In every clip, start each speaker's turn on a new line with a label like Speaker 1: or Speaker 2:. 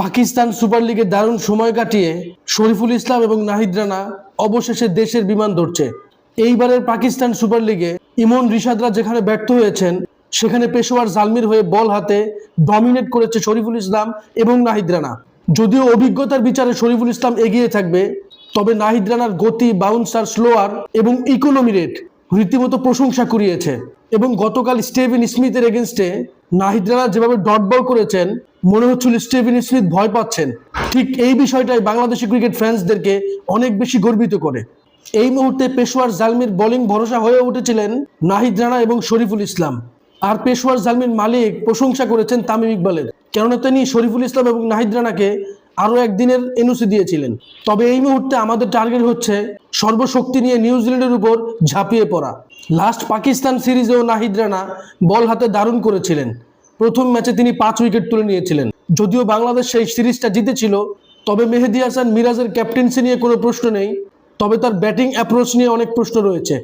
Speaker 1: Pakistan super লিগে দারুণ সময় কাটিয়ে শরীফুল ইসলাম এবং নাহিদ রানা অবশেষে দেশের বিমান ধরছে। এইবারের পাকিস্তান সুপার লিগে ইমন রিশাদরা যেখানে ব্যর্থ হয়েছেন, সেখানে পেশোয়ার জালমির হয়ে বল হাতে ডমিনেট করেছে শরীফুল ইসলাম এবং নাহিদ রানা। যদিও অভিজ্ঞতার বিচারে শরীফুল ইসলাম এগিয়ে থাকবে, তবে নাহিদ রানার গতি, বাউন্সার, স্লোয়ার এবং ইকোনমি রেট রীতিমতো প্রশংসা কুড়িয়েছে। এবং গতকাল স্টিভেন স্মিথের এগেনস্টে নাহিদ রানা যেভাবে ডট বল করেছেন, মনে হচ্ছিল স্টিভেন স্মিথ ভয় পাচ্ছেন। ঠিক এই বিষয়টাই বাংলাদেশি ক্রিকেট ফ্যান্সদেরকে অনেক বেশি গর্বিত করে। এই মুহূর্তে পেশোয়ার জালমির বোলিং ভরসা হয়ে উঠেছিলেন নাহিদ রানা এবং শরীফুল ইসলাম। আর পেশোয়ার জালমির মালিক প্রশংসা করেছেন তামিম ইকবালের, কেননা তিনি শরীফুল ইসলাম এবং নাহিদ রানাকে আরও একদিনের এনওসি দিয়েছিলেন। তবে এই মুহূর্তে আমাদের টার্গেট হচ্ছে সর্বশক্তি নিয়ে নিউজিল্যান্ডের উপর ঝাঁপিয়ে পড়া। লাস্ট পাকিস্তান সিরিজেও নাহিদ রানা বল হাতে দারুণ করেছিলেন। প্রথম ম্যাচে তিনি 5 উইকেট তুলে নিয়েছিলেন। যদিও বাংলাদেশ সেই সিরিজটা জিতেছিল, তবে মেহেদী হাসান মিরাজের ক্যাপ্টেন্সি নিয়ে কোনো প্রশ্ন নেই, তবে তার ব্যাটিং অ্যাপ্রোচ নিয়ে অনেক প্রশ্ন রয়েছে।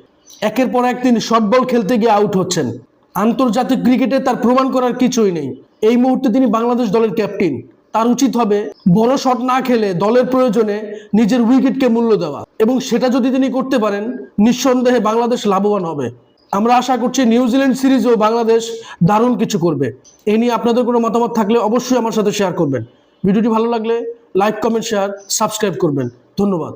Speaker 1: একের পর এক তিনি শর্ট বল খেলতে গিয়ে আউট হচ্ছেন। আন্তর্জাতিক ক্রিকেটে তার প্রমাণ করার কিছুই নেই। এই মুহূর্তে তিনি বাংলাদেশ দলের ক্যাপ্টেন, তার উচিত হবে বড় শট না খেলে দলের প্রয়োজনে নিজের উইকেটকে মূল্য দেওয়া, এবং সেটা যদি তিনি করতে পারেন, নিঃসন্দেহে বাংলাদেশ লাভবান হবে। আমরা আশা করছি নিউজিল্যান্ড সিরিজেও বাংলাদেশ দারুণ কিছু করবে। এ নিয়ে আপনাদের কোনো মতামত থাকলে অবশ্যই আমার সাথে শেয়ার করবেন। ভিডিওটি ভালো লাগলে লাইক, কমেন্ট, শেয়ার, সাবস্ক্রাইব করবেন। ধন্যবাদ।